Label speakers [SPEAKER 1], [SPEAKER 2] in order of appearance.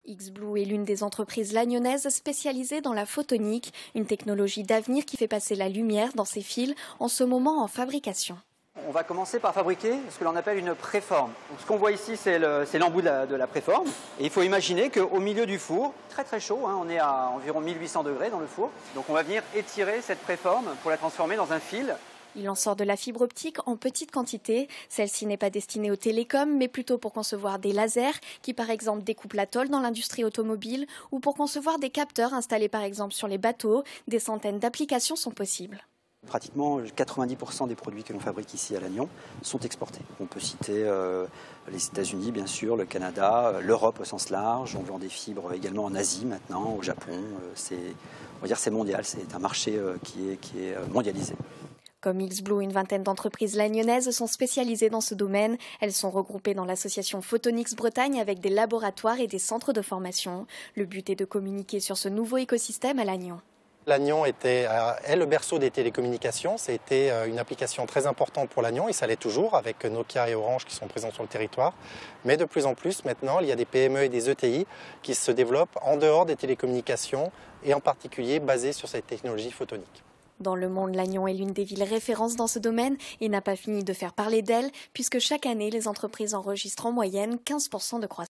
[SPEAKER 1] XBlue est l'une des entreprises lagnonnaises spécialisées dans la photonique, une technologie d'avenir qui fait passer la lumière dans ses fils, en ce moment en fabrication.
[SPEAKER 2] On va commencer par fabriquer ce que l'on appelle une préforme. Donc, ce qu'on voit ici, c'est l'embout de la préforme. Et il faut imaginer qu'au milieu du four, très très chaud, on est à environ 1800 degrés dans le four, donc on va venir étirer cette préforme pour la transformer dans un fil.
[SPEAKER 1] Il en sort de la fibre optique en petite quantité. Celle-ci n'est pas destinée aux télécoms, mais plutôt pour concevoir des lasers qui, par exemple, découpent la tôle dans l'industrie automobile ou pour concevoir des capteurs installés, par exemple, sur les bateaux. Des centaines d'applications sont possibles.
[SPEAKER 2] Pratiquement 90% des produits que l'on fabrique ici à Lannion sont exportés. On peut citer les États-Unis, bien sûr, le Canada, l'Europe au sens large. On vend des fibres également en Asie maintenant, au Japon. On va dire c'est mondial, c'est un marché qui est mondialisé.
[SPEAKER 1] Comme XBlue, une vingtaine d'entreprises lagnonnaises sont spécialisées dans ce domaine. Elles sont regroupées dans l'association Photonics Bretagne avec des laboratoires et des centres de formation. Le but est de communiquer sur ce nouveau écosystème à Lannion.
[SPEAKER 3] Lannion est le berceau des télécommunications. C'était une application très importante pour Lannion et ça l'est toujours avec Nokia et Orange qui sont présents sur le territoire. Mais de plus en plus maintenant, il y a des PME et des ETI qui se développent en dehors des télécommunications et en particulier basées sur cette technologie photonique.
[SPEAKER 1] Dans le monde, Lannion est l'une des villes références dans ce domaine et n'a pas fini de faire parler d'elle puisque chaque année, les entreprises enregistrent en moyenne 15% de croissance.